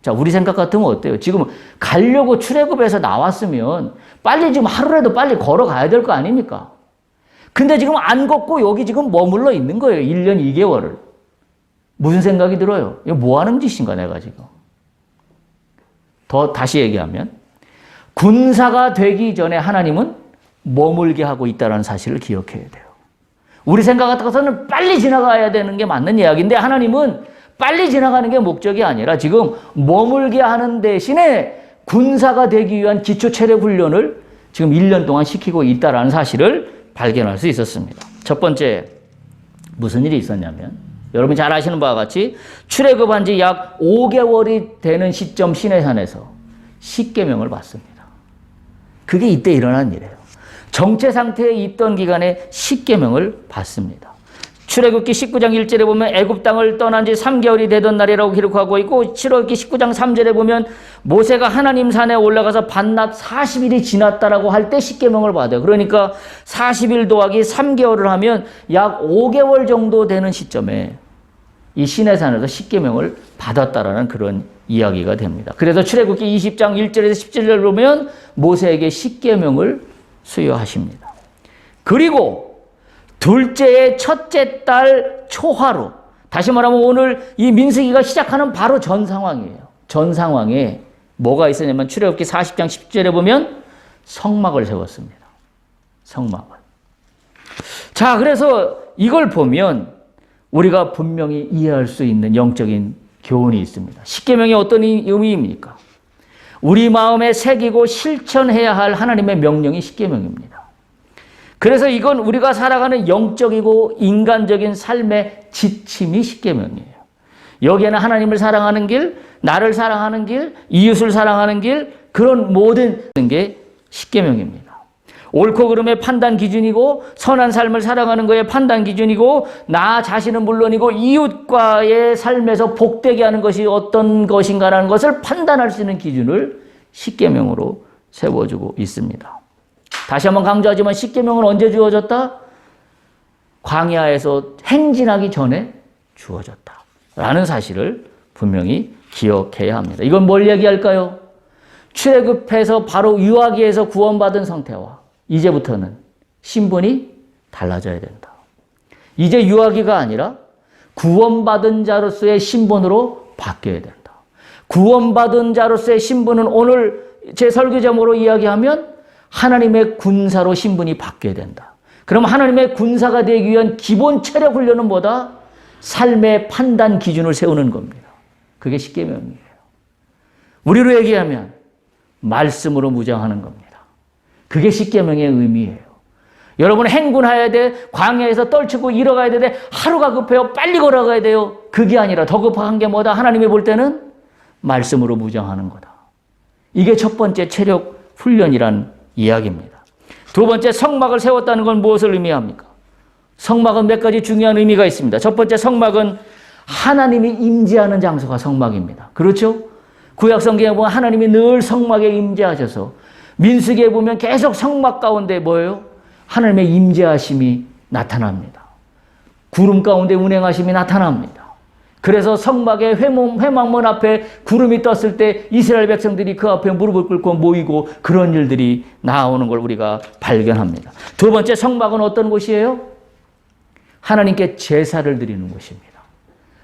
자, 우리 생각 같으면 어때요? 지금 가려고 출애굽에서 나왔으면 빨리 지금 하루라도 빨리 걸어가야 될 거 아닙니까? 근데 지금 안 걷고 여기 지금 머물러 있는 거예요. 1년 2개월을. 무슨 생각이 들어요? 이거 뭐 하는 짓인가 내가 지금. 다시 얘기하면 군사가 되기 전에 하나님은 머물게 하고 있다는 사실을 기억해야 돼요. 우리 생각 같아서는 빨리 지나가야 되는 게 맞는 이야기인데 하나님은 빨리 지나가는 게 목적이 아니라 지금 머물게 하는 대신에 군사가 되기 위한 기초 체력 훈련을 지금 1년 동안 시키고 있다는 사실을 발견할 수 있었습니다. 첫 번째, 무슨 일이 있었냐면 여러분 잘 아시는 바와 같이 출애굽한 지 약 5개월이 되는 시점 시내산에서 십계명을 받습니다. 그게 이때 일어난 일이에요. 정체 상태에 있던 기간에 십계명을 받습니다. 출애굽기 19장 1절에 보면 애굽 땅을 떠난 지 3개월이 되던 날이라고 기록하고 있고 출애굽기 19장 3절에 보면 모세가 하나님 산에 올라가서 밤낮 40일이 지났다라고 할 때 십계명을 받아요. 그러니까 40일 더하기 3개월을 하면 약 5개월 정도 되는 시점에 이 시내산에서 십계명을 받았다라는 그런 이야기가 됩니다. 그래서 출애굽기 20장 1절에서 17절을 보면 모세에게 십계명을 수여하십니다. 그리고 둘째의 첫째 달 초하루, 다시 말하면 오늘 이 민수기가 시작하는 바로 전 상황이에요. 전 상황에 뭐가 있었냐면 출애굽기 40장 10절에 보면 성막을 세웠습니다. 성막을. 자, 그래서 이걸 보면 우리가 분명히 이해할 수 있는 영적인 교훈이 있습니다. 십계명이 어떤 의미입니까? 우리 마음에 새기고 실천해야 할 하나님의 명령이 십계명입니다. 그래서 이건 우리가 살아가는 영적이고 인간적인 삶의 지침이 십계명이에요. 여기에는 하나님을 사랑하는 길, 나를 사랑하는 길, 이웃을 사랑하는 길, 그런 모든 게 십계명입니다. 옳고 그름의 판단 기준이고 선한 삶을 살아가는 것의 판단 기준이고 나 자신은 물론이고 이웃과의 삶에서 복되게 하는 것이 어떤 것인가라는 것을 판단할 수 있는 기준을 십계명으로 세워주고 있습니다. 다시 한번 강조하지만 십계명은 언제 주어졌다? 광야에서 행진하기 전에 주어졌다라는 사실을 분명히 기억해야 합니다. 이건 뭘 얘기할까요? 출애굽해서 바로 유아기에서 구원받은 상태와 이제부터는 신분이 달라져야 된다. 이제 유아기가 아니라 구원받은 자로서의 신분으로 바뀌어야 된다. 구원받은 자로서의 신분은 오늘 제 설교 제목으로 이야기하면 하나님의 군사로 신분이 바뀌어야 된다. 그럼 하나님의 군사가 되기 위한 기본 체력 훈련은 뭐다? 삶의 판단 기준을 세우는 겁니다. 그게 십계명이에요. 우리로 얘기하면 말씀으로 무장하는 겁니다. 그게 십계명의 의미예요. 여러분 행군해야 돼. 광야에서 떨치고 잃어가야 돼. 하루가 급해요. 빨리 걸어가야 돼요. 그게 아니라 더 급한 게 뭐다? 하나님이 볼 때는 말씀으로 무장하는 거다. 이게 첫 번째 체력 훈련이란 이야기입니다. 두 번째 성막을 세웠다는 건 무엇을 의미합니까? 성막은 몇 가지 중요한 의미가 있습니다. 첫 번째 성막은 하나님이 임재하는 장소가 성막입니다. 그렇죠? 구약 성경에 보면 하나님이 늘 성막에 임재하셔서 민수기에 보면 계속 성막 가운데 뭐예요? 하나님의 임재하심이 나타납니다. 구름 가운데 운행하심이 나타납니다. 그래서 성막의 회막문 앞에 구름이 떴을 때 이스라엘 백성들이 그 앞에 무릎을 꿇고 모이고 그런 일들이 나오는 걸 우리가 발견합니다. 두 번째 성막은 어떤 곳이에요? 하나님께 제사를 드리는 곳입니다.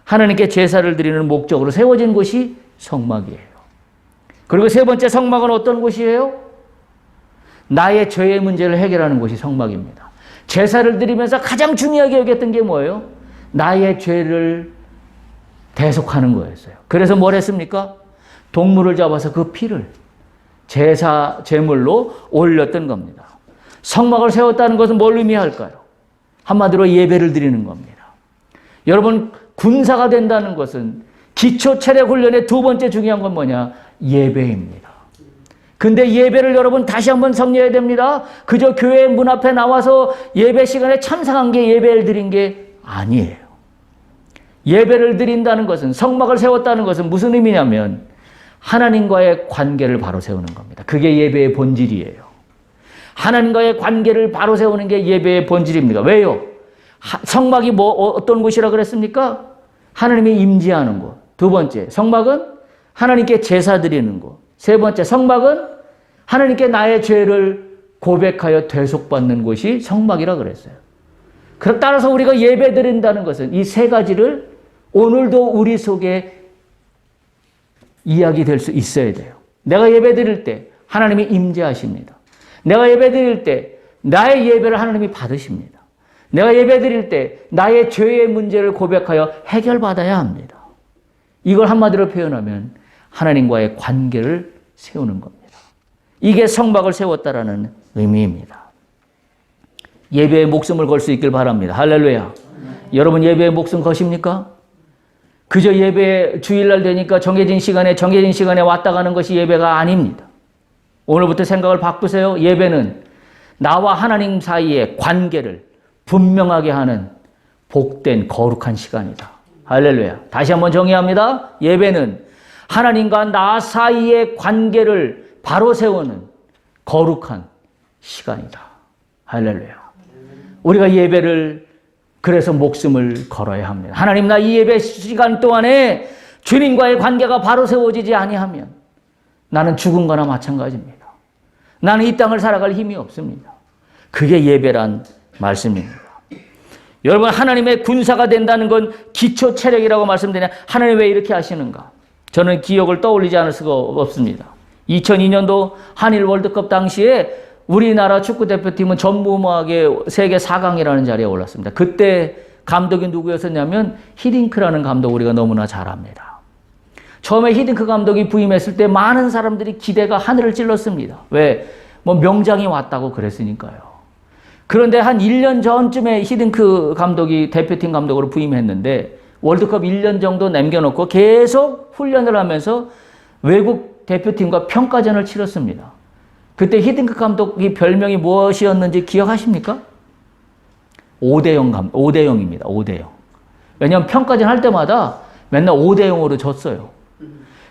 하나님께 제사를 드리는 목적으로 세워진 곳이 성막이에요. 그리고 세 번째 성막은 어떤 곳이에요? 나의 죄의 문제를 해결하는 곳이 성막입니다. 제사를 드리면서 가장 중요하게 여겼던 게 뭐예요? 나의 죄를 대속하는 거였어요. 그래서 뭘 했습니까? 동물을 잡아서 그 피를 제사 제물로 올렸던 겁니다. 성막을 세웠다는 것은 뭘 의미할까요? 한마디로 예배를 드리는 겁니다. 여러분 군사가 된다는 것은 기초 체력 훈련의 두 번째 중요한 건 뭐냐? 예배입니다. 근데 예배를 여러분 다시 한번 정리해야 됩니다. 그저 교회 문 앞에 나와서 예배 시간에 참석한 게 예배를 드린 게 아니에요. 예배를 드린다는 것은 성막을 세웠다는 것은 무슨 의미냐면 하나님과의 관계를 바로 세우는 겁니다. 그게 예배의 본질이에요. 하나님과의 관계를 바로 세우는 게 예배의 본질입니다. 왜요? 성막이 어떤 곳이라 그랬습니까? 하나님이 임재하는 곳. 두 번째, 성막은 하나님께 제사 드리는 곳. 세 번째, 성막은 하나님께 나의 죄를 고백하여 대속받는 곳이 성막이라 그랬어요. 따라서 우리가 예배 드린다는 것은 이 세 가지를 오늘도 우리 속에 이야기될 수 있어야 돼요. 내가 예배 드릴 때 하나님이 임재하십니다. 내가 예배 드릴 때 나의 예배를 하나님이 받으십니다. 내가 예배 드릴 때 나의 죄의 문제를 고백하여 해결받아야 합니다. 이걸 한마디로 표현하면 하나님과의 관계를 세우는 겁니다. 이게 성막을 세웠다라는 의미입니다. 예배에 목숨을 걸 수 있길 바랍니다. 할렐루야. 여러분 예배에 목숨 거십니까? 그저 예배 주일날 되니까 정해진 시간에 왔다 가는 것이 예배가 아닙니다. 오늘부터 생각을 바꾸세요. 예배는 나와 하나님 사이의 관계를 분명하게 하는 복된 거룩한 시간이다. 할렐루야. 다시 한번 정의합니다. 예배는 하나님과 나 사이의 관계를 바로 세우는 거룩한 시간이다. 할렐루야. 우리가 예배를 그래서 목숨을 걸어야 합니다. 하나님 나 이 예배 시간 동안에 주님과의 관계가 바로 세워지지 아니하면 나는 죽은 거나 마찬가지입니다. 나는 이 땅을 살아갈 힘이 없습니다. 그게 예배란 말씀입니다. 여러분 하나님의 군사가 된다는 건 기초 체력이라고 말씀드리냐. 하나님 왜 이렇게 하시는가? 저는 기억을 떠올리지 않을 수가 없습니다. 2002년도 한일 월드컵 당시에 우리나라 축구대표팀은 전무후무하게 세계 4강이라는 자리에 올랐습니다. 그때 감독이 누구였었냐면 히딩크라는 감독 우리가 너무나 잘 압니다. 처음에 히딩크 감독이 부임했을 때 많은 사람들이 기대가 하늘을 찔렀습니다. 왜? 뭐 명장이 왔다고 그랬으니까요. 그런데 한 1년 전쯤에 히딩크 감독이 대표팀 감독으로 부임했는데 월드컵 1년 정도 남겨놓고 계속 훈련을 하면서 외국 대표팀과 평가전을 치렀습니다. 그때 히딩크 감독이 별명이 무엇이었는지 기억하십니까? 5대0입니다. 5대0. 왜냐하면 평가전 할 때마다 맨날 5대0으로 졌어요.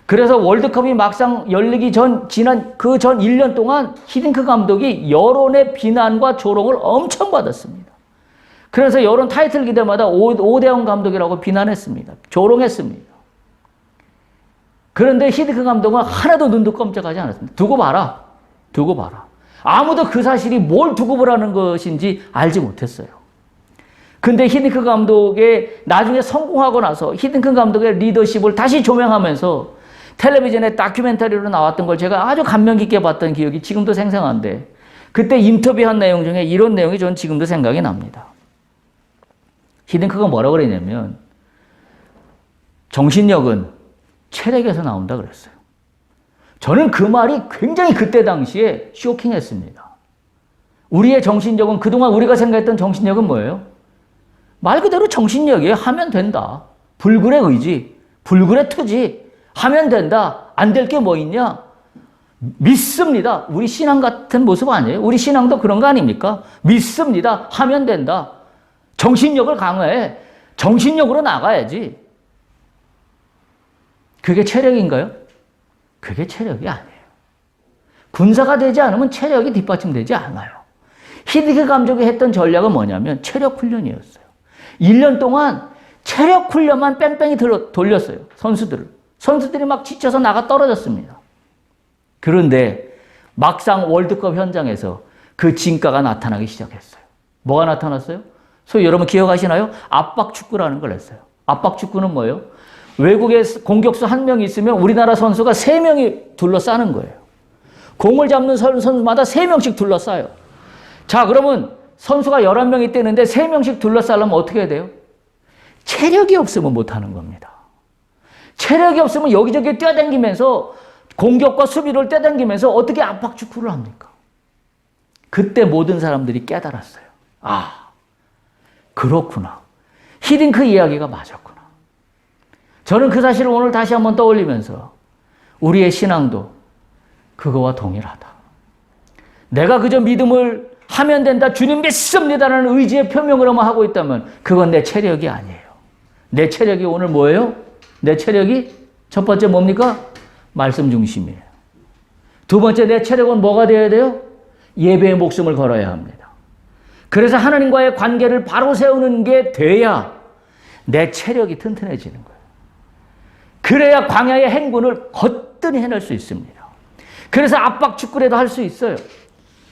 그래서 월드컵이 막상 열리기 전, 지난 그 전 1년 동안 히딩크 감독이 여론의 비난과 조롱을 엄청 받았습니다. 그래서 여론 타이틀 기대마다 5대0 감독이라고 비난했습니다. 조롱했습니다. 그런데 히딩크 감독은 하나도 눈도 깜짝하지 않았습니다. 두고 봐라. 두고 봐라. 아무도 그 사실이 뭘 두고 보라는 것인지 알지 못했어요. 근데 히딩크 감독의 나중에 성공하고 나서 히딩크 감독의 리더십을 다시 조명하면서 텔레비전에 다큐멘터리로 나왔던 걸 제가 아주 감명 깊게 봤던 기억이 지금도 생생한데 그때 인터뷰한 내용 중에 이런 내용이 전 지금도 생각이 납니다. 히딩크가 뭐라고 그랬냐면 정신력은 체력에서 나온다 그랬어요. 저는 그 말이 굉장히 그때 당시에 쇼킹했습니다. 우리의 정신력은 그동안 우리가 생각했던 정신력은 뭐예요? 말 그대로 정신력이에요. 하면 된다. 불굴의 의지, 불굴의 투지. 하면 된다. 안 될 게 뭐 있냐? 믿습니다. 우리 신앙 같은 모습 아니에요? 우리 신앙도 그런 거 아닙니까? 믿습니다. 하면 된다. 정신력을 강화해. 정신력으로 나가야지. 그게 체력인가요? 그게 체력이 아니에요. 군사가 되지 않으면 체력이 뒷받침되지 않아요. 히딩크 감독이 했던 전략은 뭐냐면 체력 훈련이었어요. 1년 동안 체력 훈련만 뺑뺑이 돌렸어요. 선수들이 막 지쳐서 나가 떨어졌습니다. 그런데 막상 월드컵 현장에서 그 진가가 나타나기 시작했어요. 뭐가 나타났어요? 소위 여러분 기억하시나요? 압박 축구라는 걸 했어요. 압박 축구는 뭐예요? 외국에 공격수 1명이 있으면 우리나라 선수가 3명이 둘러싸는 거예요. 공을 잡는 선수마다 3명씩 둘러싸요. 자, 그러면 선수가 11명이 뛰는데 3명씩 둘러싸려면 어떻게 해야 돼요? 체력이 없으면 못하는 겁니다. 체력이 없으면 여기저기 뛰어다니면서 공격과 수비를 뛰어다니면서 어떻게 압박 축구를 합니까? 그때 모든 사람들이 깨달았어요. 아, 그렇구나. 히딩크 이야기가 맞았구나. 저는 그 사실을 오늘 다시 한번 떠올리면서 우리의 신앙도 그거와 동일하다. 내가 그저 믿음을 하면 된다, 주님 믿습니다라는 의지의 표명으로만 하고 있다면 그건 내 체력이 아니에요. 내 체력이 오늘 뭐예요? 내 체력이 첫 번째 뭡니까? 말씀 중심이에요. 두 번째 내 체력은 뭐가 되어야 돼요? 예배의 목숨을 걸어야 합니다. 그래서 하나님과의 관계를 바로 세우는 게 돼야 내 체력이 튼튼해지는 거예요. 그래야 광야의 행군을 거뜬히 해낼 수 있습니다. 그래서 압박 축구라도 할 수 있어요.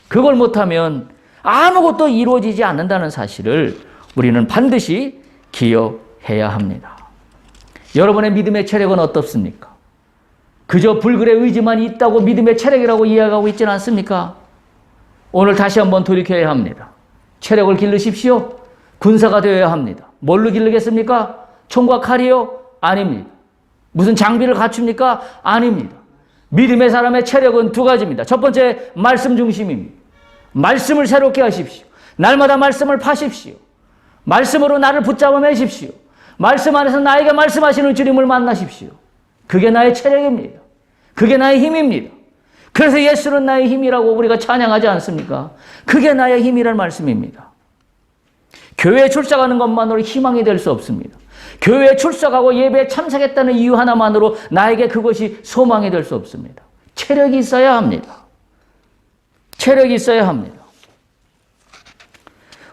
그걸 못하면 아무것도 이루어지지 않는다는 사실을 우리는 반드시 기억해야 합니다. 여러분의 믿음의 체력은 어떻습니까? 그저 불굴의 의지만 있다고 믿음의 체력이라고 이야기하고 있지는 않습니까? 오늘 다시 한번 돌이켜야 합니다. 체력을 기르십시오. 군사가 되어야 합니다. 뭘로 기르겠습니까? 총과 칼이요? 아닙니다. 무슨 장비를 갖춥니까? 아닙니다. 믿음의 사람의 체력은 두 가지입니다. 첫 번째, 말씀 중심입니다. 말씀을 새롭게 하십시오. 날마다 말씀을 파십시오. 말씀으로 나를 붙잡아 매십시오. 말씀 안에서 나에게 말씀하시는 주님을 만나십시오. 그게 나의 체력입니다. 그게 나의 힘입니다. 그래서 예수는 나의 힘이라고 우리가 찬양하지 않습니까? 그게 나의 힘이란 말씀입니다. 교회에 출석하는 것만으로 희망이 될 수 없습니다. 교회에 출석하고 예배에 참석했다는 이유 하나만으로 나에게 그것이 소망이 될 수 없습니다. 체력이 있어야 합니다. 체력이 있어야 합니다.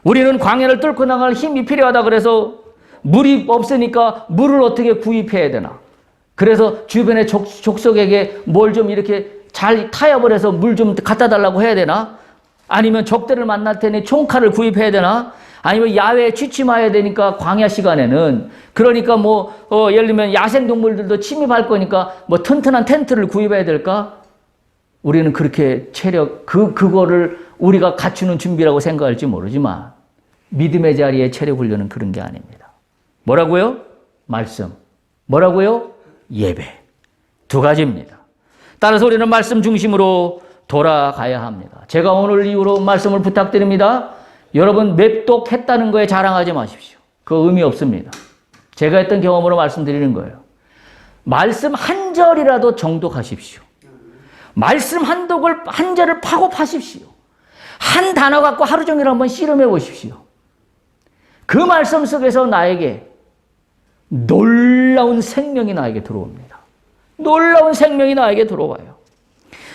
우리는 광야를 뚫고 나갈 힘이 필요하다 그래서 물이 없으니까 물을 어떻게 구입해야 되나. 그래서 주변의 족속에게 뭘 좀 이렇게 잘 타협을 해서 물 좀 갖다 달라고 해야 되나? 아니면 적들을 만날 테니 총칼을 구입해야 되나? 아니면 야외에 취침해야 되니까 광야 시간에는 그러니까 예를 들면 야생동물들도 침입할 거니까 튼튼한 텐트를 구입해야 될까? 우리는 그렇게 그거를 우리가 갖추는 준비라고 생각할지 모르지만 믿음의 자리에 체력 훈련은 그런 게 아닙니다. 뭐라고요? 말씀. 뭐라고요? 예배. 두 가지입니다. 따라서 우리는 말씀 중심으로 돌아가야 합니다. 제가 오늘 이후로 말씀을 부탁드립니다. 여러분 맵독했다는 거에 자랑하지 마십시오. 그 의미 없습니다. 제가 했던 경험으로 말씀드리는 거예요. 말씀 한 절이라도 정독하십시오. 말씀 한 절을 파고 파십시오. 한 단어 갖고 하루 종일 한번 씨름해 보십시오. 그 말씀 속에서 나에게 놀라운 생명이 나에게 들어옵니다. 놀라운 생명이 나에게 들어와요.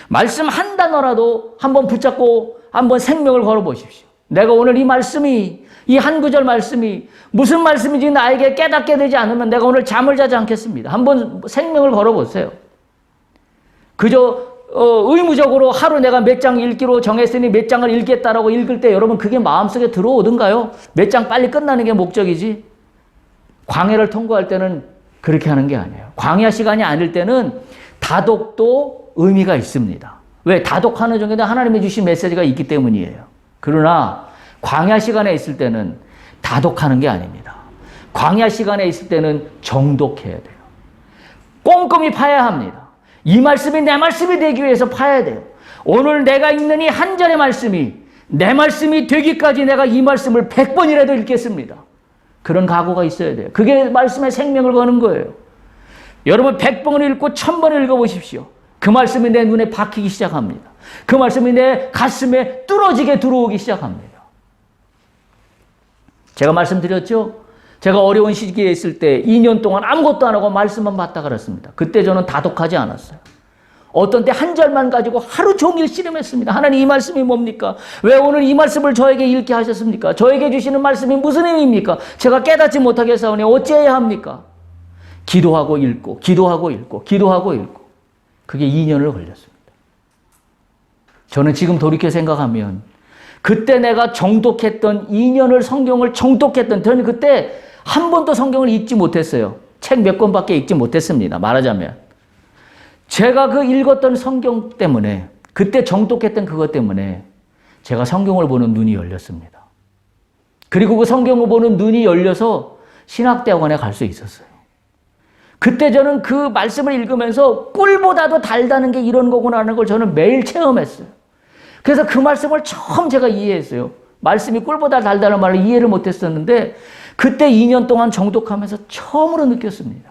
말씀 한 단어라도 한번 붙잡고 한번 생명을 걸어 보십시오. 내가 오늘 이 말씀이, 이 한 구절 말씀이 무슨 말씀인지 나에게 깨닫게 되지 않으면 내가 오늘 잠을 자지 않겠습니다. 한번 생명을 걸어 보세요. 그저 의무적으로 하루 내가 몇 장 읽기로 정했으니 몇 장을 읽겠다라고 읽을 때 여러분 그게 마음속에 들어오던가요? 몇 장 빨리 끝나는 게 목적이지. 광야를 통과할 때는 그렇게 하는 게 아니에요. 광야 시간이 아닐 때는 다독도 의미가 있습니다. 왜? 다독하는 중에도 하나님이 주신 메시지가 있기 때문이에요. 그러나 광야 시간에 있을 때는 다독하는 게 아닙니다. 광야 시간에 있을 때는 정독해야 돼요. 꼼꼼히 파야 합니다. 이 말씀이 내 말씀이 되기 위해서 파야 돼요. 오늘 내가 읽는 이 한 절의 말씀이 내 말씀이 되기까지 내가 이 말씀을 100번이라도 읽겠습니다. 그런 각오가 있어야 돼요. 그게 말씀의 생명을 거는 거예요. 여러분 100번을 읽고 1000번을 읽어보십시오. 그 말씀이 내 눈에 박히기 시작합니다. 그 말씀이 내 가슴에 뚫어지게 들어오기 시작합니다. 제가 말씀드렸죠? 제가 어려운 시기에 있을 때 2년 동안 아무것도 안 하고 말씀만 받다 그랬습니다. 그때 저는 다독하지 않았어요. 어떤 때 한 절만 가지고 하루 종일 씨름했습니다. 하나님 이 말씀이 뭡니까? 왜 오늘 이 말씀을 저에게 읽게 하셨습니까? 저에게 주시는 말씀이 무슨 의미입니까? 제가 깨닫지 못하게 싸우니 어찌해야 합니까? 기도하고 읽고 기도하고 읽고 기도하고 읽고 그게 2년을 걸렸습니다. 저는 지금 돌이켜 생각하면 그때 내가 정독했던 2년을 성경을 정독했던 저는 그때 한 번도 성경을 읽지 못했어요. 책 몇 권밖에 읽지 못했습니다. 말하자면. 제가 그 읽었던 성경 때문에 그때 정독했던 그것 때문에 제가 성경을 보는 눈이 열렸습니다. 그리고 그 성경을 보는 눈이 열려서 신학대학원에 갈 수 있었어요. 그때 저는 그 말씀을 읽으면서 꿀보다도 달다는 게 이런 거구나 하는 걸 저는 매일 체험했어요. 그래서 그 말씀을 처음 제가 이해했어요. 말씀이 꿀보다 달다는 말을 이해를 못했었는데 그때 2년 동안 정독하면서 처음으로 느꼈습니다.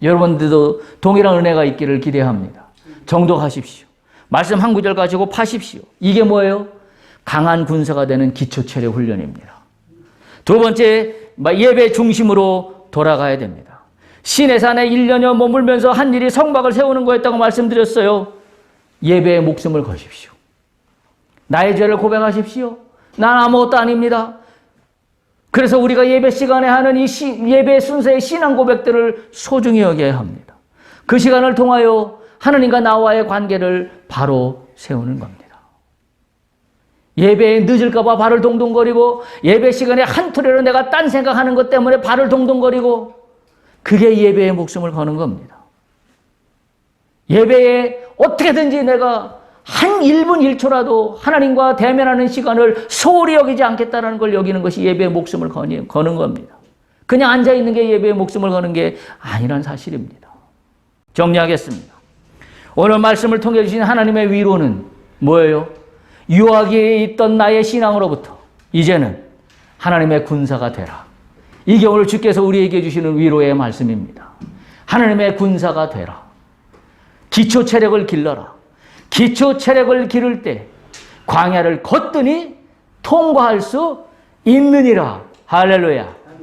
여러분들도 동일한 은혜가 있기를 기대합니다. 정독하십시오. 말씀 한 구절 가지고 파십시오. 이게 뭐예요? 강한 군사가 되는 기초체력 훈련입니다. 두 번째, 예배 중심으로 돌아가야 됩니다. 시내산에 1년여 머물면서 한 일이 성막을 세우는 거였다고 말씀드렸어요. 예배에 목숨을 거십시오. 나의 죄를 고백하십시오. 난 아무것도 아닙니다. 그래서 우리가 예배 시간에 하는 이 예배 순서의 신앙 고백들을 소중히 여겨야 합니다. 그 시간을 통하여 하나님과 나와의 관계를 바로 세우는 겁니다. 예배에 늦을까 봐 발을 동동거리고 예배 시간에 한투레로 내가 딴 생각하는 것 때문에 발을 동동거리고 그게 예배에 목숨을 거는 겁니다. 예배에 어떻게든지 내가 한 1분 1초라도 하나님과 대면하는 시간을 소홀히 여기지 않겠다는 걸 여기는 것이 예배에 목숨을 거는 겁니다. 그냥 앉아있는 게 예배에 목숨을 거는 게 아니란 사실입니다. 정리하겠습니다. 오늘 말씀을 통해 주신 하나님의 위로는 뭐예요? 유아기에 있던 나의 신앙으로부터 이제는 하나님의 군사가 되라. 이게 오늘 주께서 우리에게 주시는 위로의 말씀입니다. 하나님의 군사가 되라. 기초 체력을 길러라. 기초 체력을 기를 때 광야를 거뜬히 통과할 수 있느니라. 할렐루야.